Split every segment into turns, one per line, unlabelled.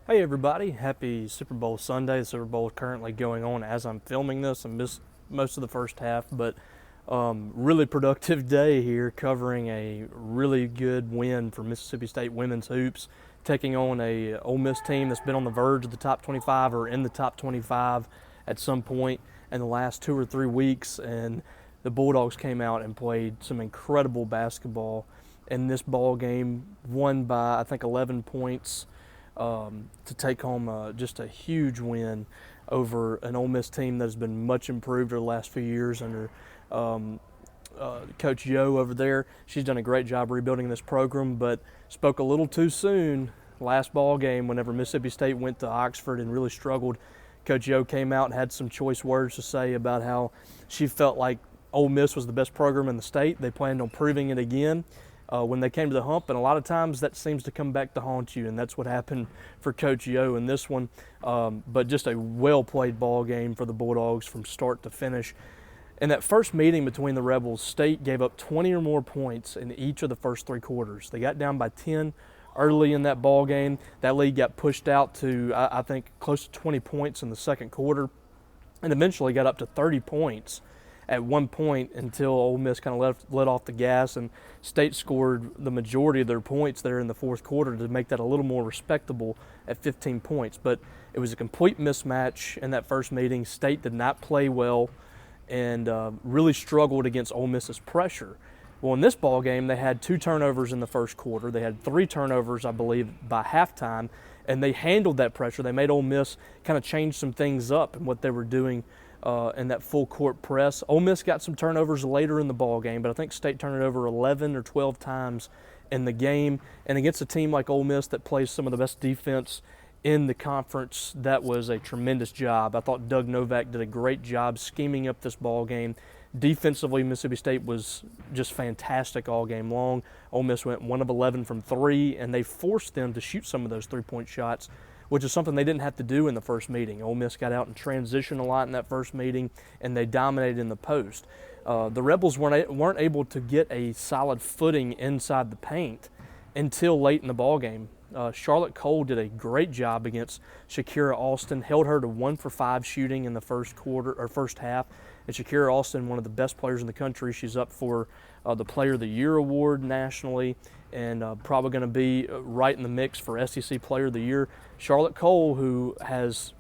Hey everybody, happy Super Bowl Sunday. The Super Bowl is currently going on as I'm filming this. I missed most of the first half, but really productive day here covering a really good win for Mississippi State women's hoops, taking on a Ole Miss team that's been on the verge of the top 25 or in the top 25 at some point in the last 2 or 3 weeks. And the Bulldogs came out and played some incredible basketball in this ball game, won by I think 11 points to take home just a huge win over an Ole Miss team that has been much improved over the last few years under um, Coach Yo over there. She's done a great job rebuilding this program, but spoke a little too soon last ball game whenever Mississippi State went to Oxford and really struggled. Coach Yo came out and had some choice words to say about how she felt like Ole Miss was the best program in the state. They planned on proving it again when they came to the hump, and a lot of times that seems to come back to haunt you, and that's what happened for Coach Yo in this one. But just a well-played ball game for the Bulldogs from start to finish. In that first meeting between the Rebels, State gave up 20 or more points in each of the first three quarters. They got down by 10 early in that ball game. That lead got pushed out to, I think, close to 20 points in the second quarter, and eventually got up to 30 points at one point until Ole Miss kind of let off the gas, and State scored the majority of their points there in the fourth quarter to make that a little more respectable at 15 points. But it was a complete mismatch in that first meeting. State did not play well and really struggled against Ole Miss's pressure. Well, in this ball game, they had 2 turnovers in the first quarter. They had 3 turnovers, I believe, by halftime, and they handled that pressure. They made Ole Miss kind of change some things up in what they were doing in that full court press. Ole Miss got some turnovers later in the ball game, but I think State turned it over 11 or 12 times in the game. And against a team like Ole Miss that plays some of the best defense in the conference, that was a tremendous job. I thought Doug Novak did a great job scheming up this ball game. Defensively, Mississippi State was just fantastic all game long. Ole Miss went 1 of 11 from 3, and they forced them to shoot some of those three-point shots, which is something they didn't have to do in the first meeting. Ole Miss got out and transitioned a lot in that first meeting, and they dominated in the post. The Rebels weren't able to get a solid footing inside the paint until late in the ball game. Charlotte Cole did a great job against Shakira Alston, held her to 1 for 5 shooting in the first quarter or first half. And Shakira Alston, one of the best players in the country, she's up for the Player of the Year award nationally, and probably going to be right in the mix for SEC Player of the Year. Charlotte Cole, who has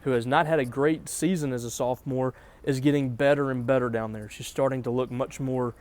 not had a great season as a sophomore, is getting better and better down there. She's starting to look much more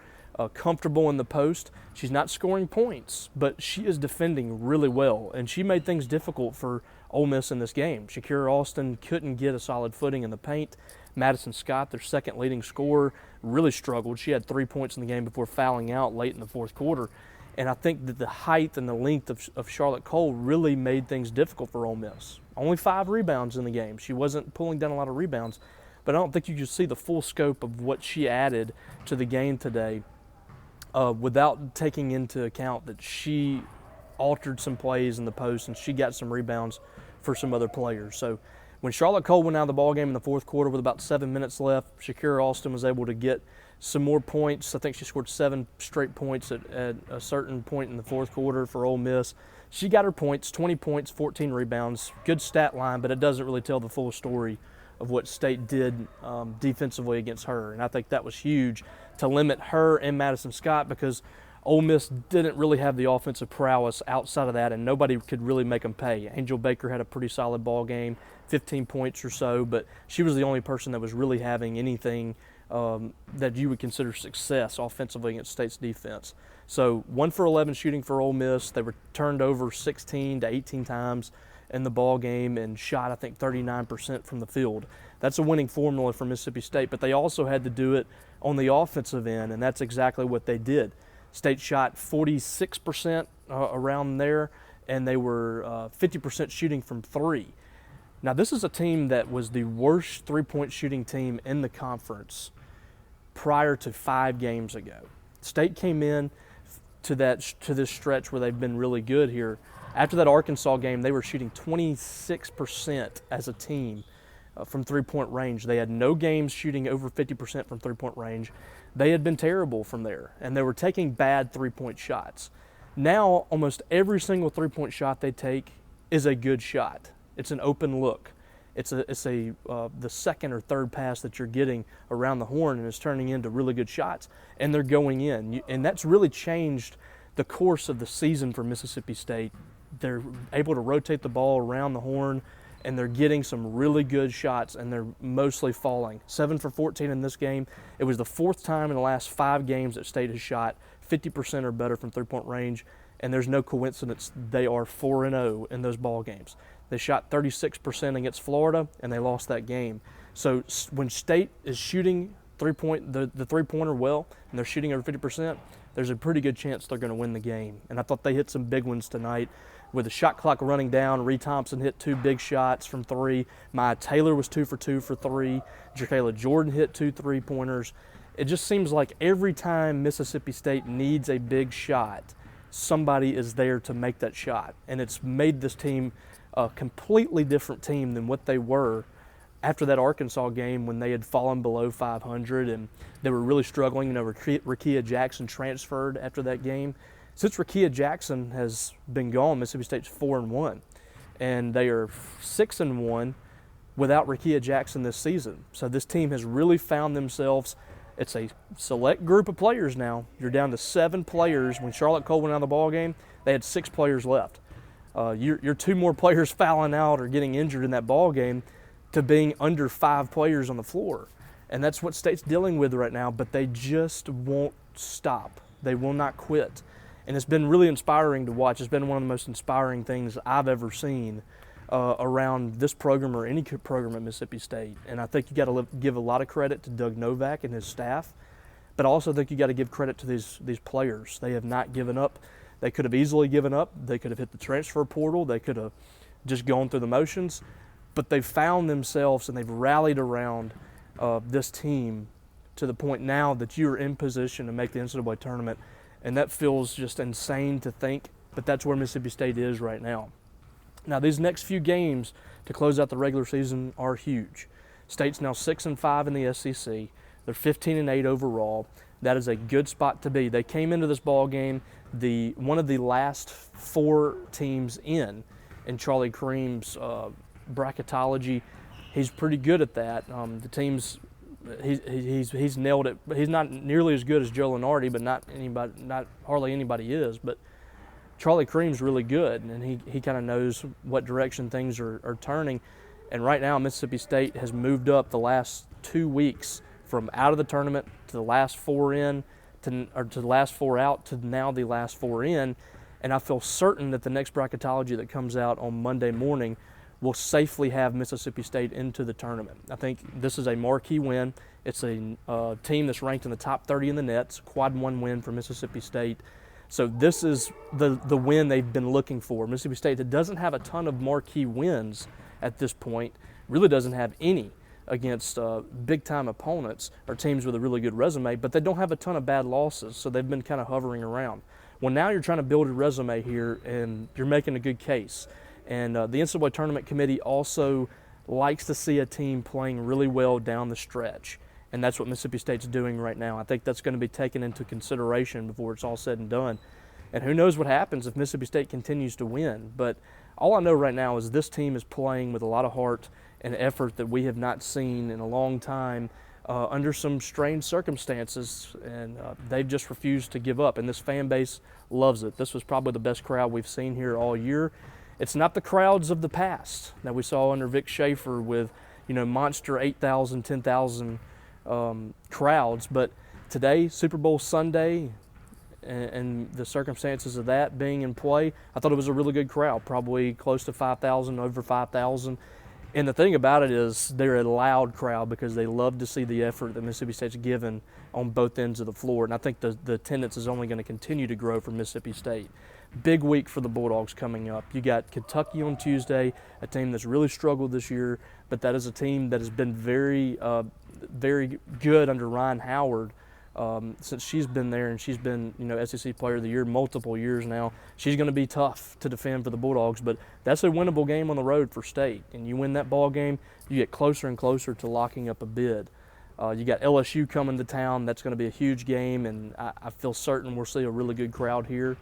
comfortable in the post. She's not scoring points, but she is defending really well, and she made things difficult for Ole Miss in this game. Shakira Alston couldn't get a solid footing in the paint. Madison Scott, their second leading scorer, really struggled. She had 3 points in the game before fouling out late in the fourth quarter. And I think that the height and the length of Charlotte Cole really made things difficult for Ole Miss. Only 5 rebounds in the game. She wasn't pulling down a lot of rebounds, but I don't think you could see the full scope of what she added to the game today without taking into account that she altered some plays in the post and she got some rebounds for some other players. So when Charlotte Cole went out of the ball game in the fourth quarter with about 7 minutes left, Shakira Alston was able to get some more points. I think she scored 7 straight points at a certain point in the fourth quarter for Ole Miss. She got her points, 20 points, 14 rebounds. Good stat line, but it doesn't really tell the full story of what State did defensively against her. And I think that was huge to limit her and Madison Scott, because Ole Miss didn't really have the offensive prowess outside of that, and nobody could really make them pay. Angel Baker had a pretty solid ball game, 15 points or so, but she was the only person that was really having anything that you would consider success offensively against State's defense. So 1 for 11 shooting for Ole Miss. They were turned over 16 to 18 times in the ball game and shot, I think, 39% from the field. That's a winning formula for Mississippi State, but they also had to do it on the offensive end, and that's exactly what they did. State shot 46% around there, and they were 50% shooting from 3. Now, this is a team that was the worst three-point shooting team in the conference prior to 5 games ago. State came in to this stretch where they've been really good here. After that Arkansas game, they were shooting 26% as a team from three-point range. They had no games shooting over 50% from three-point range. They had been terrible from there, and they were taking bad three-point shots. Now, almost every single three-point shot they take is a good shot. It's an open look. It's the second or third pass that you're getting around the horn, and it's turning into really good shots, and they're going in. And that's really changed the course of the season for Mississippi State. They're able to rotate the ball around the horn, and they're getting some really good shots, and they're mostly falling. 7 for 14 in this game. It was the fourth time in the last 5 games that State has shot 50% or better from three-point range, and there's no coincidence they are 4-0 in those ball games. They shot 36% against Florida, and they lost that game. So when State is shooting the three-pointer well, and they're shooting over 50%, there's a pretty good chance they're going to win the game. And I thought they hit some big ones tonight. With the shot clock running down, Reed Thompson hit 2 big shots from 3. Maya Taylor was 2 for 2 for 3. Jacayla Jordan hit 2 3-pointers. It just seems like every time Mississippi State needs a big shot, somebody is there to make that shot. And it's made this team a completely different team than what they were after that Arkansas game when they had fallen below 500 and they were really struggling. Rakia Jackson transferred after that game. Since Rakia Jackson has been gone, Mississippi State's 4-1, and they are 6-1 without Rakia Jackson this season. So this team has really found themselves. It's a select group of players now. You're down to 7 players. When Charlotte Cole went out of the ball game, they had 6 players left. You're 2 more players fouling out or getting injured in that ball game to being under 5 players on the floor. And that's what State's dealing with right now, but they just won't stop. They will not quit. And it's been really inspiring to watch. It's been one of the most inspiring things I've ever seen around this program or any program at Mississippi State. And I think you got to give a lot of credit to Doug Novak and his staff, but I also think you got to give credit to these players. They have not given up. They could have easily given up. They could have hit the transfer portal. They could have just gone through the motions, but they've found themselves and they've rallied around this team to the point now that you're in position to make the NCAA tournament. And that feels just insane to think, but that's where Mississippi State is right now. Now, these next few games to close out the regular season are huge. State's now 6-5 in the SEC. They're 15-8 overall. That is a good spot to be. They came into this ball game one of the last 4 teams in Charlie Cream's bracketology. He's pretty good at that. The teams. He's nailed it. He's not nearly as good as Joe Lunardi, but not hardly anybody is. But Charlie Cream's really good, and he kind of knows what direction things are turning. And right now, Mississippi State has moved up the last 2 weeks from out of the tournament to the last 4 in, to the last 4 out to now the last 4 in. And I feel certain that the next bracketology that comes out on Monday morning will safely have Mississippi State into the tournament. I think this is a marquee win. It's a team that's ranked in the top 30 in the nets, quad 1 win for Mississippi State. So this is the win they've been looking for. Mississippi State that doesn't have a ton of marquee wins at this point, really doesn't have any against big-time opponents or teams with a really good resume, but they don't have a ton of bad losses, so they've been kind of hovering around. Well, now you're trying to build a resume here, and you're making a good case. And the NCAA Tournament Committee also likes to see a team playing really well down the stretch. And that's what Mississippi State's doing right now. I think that's going to be taken into consideration before it's all said and done. And who knows what happens if Mississippi State continues to win. But all I know right now is this team is playing with a lot of heart and effort that we have not seen in a long time under some strange circumstances. And they've just refused to give up. And this fan base loves it. This was probably the best crowd we've seen here all year. It's not the crowds of the past that we saw under Vic Schaefer with, monster 8,000, 10,000 crowds. But today, Super Bowl Sunday, and the circumstances of that being in play, I thought it was a really good crowd, probably close to 5,000, over 5,000. And the thing about it is they're a loud crowd because they love to see the effort that Mississippi State's given on both ends of the floor. And I think the attendance is only going to continue to grow for Mississippi State. Big week for the Bulldogs coming up. You got Kentucky on Tuesday, a team that's really struggled this year, but that is a team that has been very, very good under Ryan Howard since she's been there, and she's been, SEC Player of the Year multiple years now. She's going to be tough to defend for the Bulldogs, but that's a winnable game on the road for State. And you win that ball game, you get closer and closer to locking up a bid. You got LSU coming to town. That's going to be a huge game, and I feel certain we'll see a really good crowd here.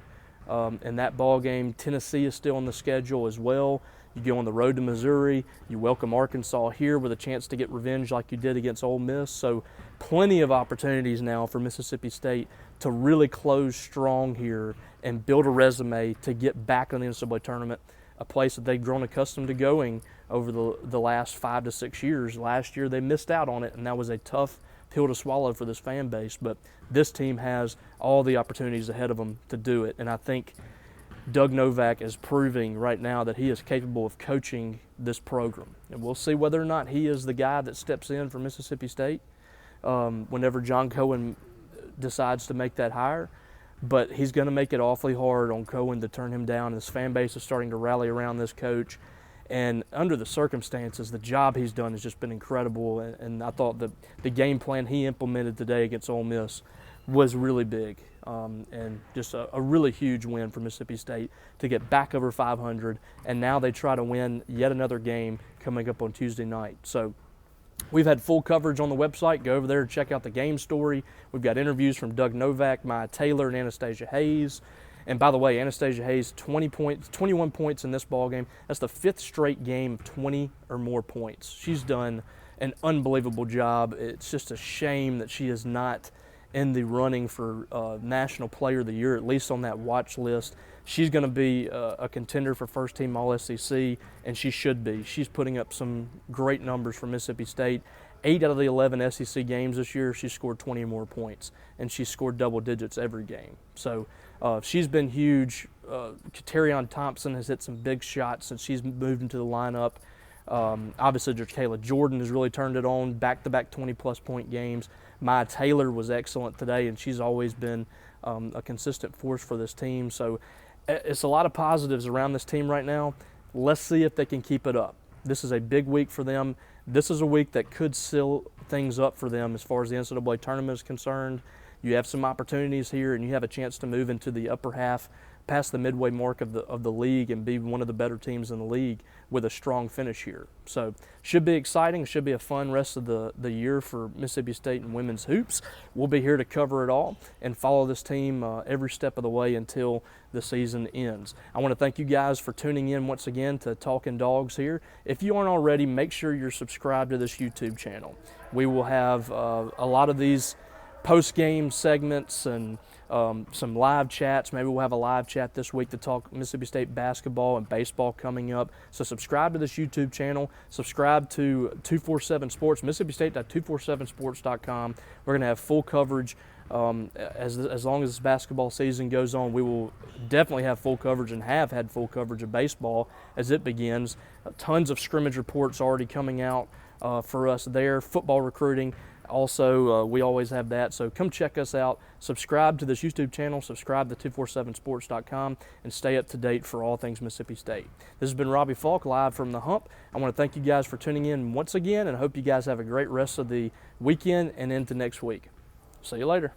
in that ball game. Tennessee is still on the schedule as well. You go on the road to Missouri. You welcome Arkansas here with a chance to get revenge like you did against Ole Miss. So plenty of opportunities now for Mississippi State to really close strong here and build a resume to get back in the NCAA tournament, a place that they've grown accustomed to going over the last 5 to 6 years. Last year they missed out on it, and that was a tough pill to swallow for this fan base. But this team has all the opportunities ahead of them to do it, and I think Doug Novak is proving right now that he is capable of coaching this program. And we'll see whether or not he is the guy that steps in for Mississippi State whenever John Cohen decides to make that hire. But he's going to make it awfully hard on Cohen to turn him down. His fan base is starting to rally around this coach. And under the circumstances, the job he's done has just been incredible. And I thought the game plan he implemented today against Ole Miss was really big. And just a really huge win for Mississippi State to get back over 500. And now they try to win yet another game coming up on Tuesday night. So we've had full coverage on the website. Go over there and check out the game story. We've got interviews from Doug Novak, Maya Taylor, and Anastasia Hayes. And by the way, Anastasia Hayes, 21 points in this ball game. That's the 5th straight game of 20 or more points. She's done an unbelievable job. It's just a shame that she is not in the running for National Player of the Year, at least on that watch list. She's going to be a contender for first team All-SEC, and she should be. She's putting up some great numbers for Mississippi State. 8 out of the 11 SEC games this year, she scored 20 or more points, and she scored double digits every game. So she's been huge. Katerion Thompson has hit some big shots since she's moved into the lineup. Obviously, Kayla Jordan has really turned it on, back-to-back 20-plus point games. Maya Taylor was excellent today, and she's always been a consistent force for this team. So it's a lot of positives around this team right now. Let's see if they can keep it up. This is a big week for them. This is a week that could seal things up for them as far as the NCAA tournament is concerned. You have some opportunities here, and you have a chance to move into the upper half, past the midway mark of the league, and be one of the better teams in the league with a strong finish here. So should be exciting. Should be a fun rest of the year for Mississippi State and women's hoops. We'll be here to cover it all and follow this team every step of the way until the season ends. I want to thank you guys for tuning in once again to Talking Dogs here. If you aren't already, make sure you're subscribed to this YouTube channel. We will have a lot of these post-game segments and some live chats. Maybe we'll have a live chat this week to talk Mississippi State basketball and baseball coming up. So subscribe to this YouTube channel. Subscribe to 247 Sports, MississippiState.247sports.com. We're going to have full coverage as long as this basketball season goes on. We will definitely have full coverage and have had full coverage of baseball as it begins. Tons of scrimmage reports already coming out for us there. Football recruiting. Also, we always have that, so come check us out. Subscribe to this YouTube channel, subscribe to 247sports.com, and stay up to date for all things Mississippi State. This has been Robbie Falk, live from the Hump. I want to thank you guys for tuning in once again, and hope you guys have a great rest of the weekend and into next week. See you later.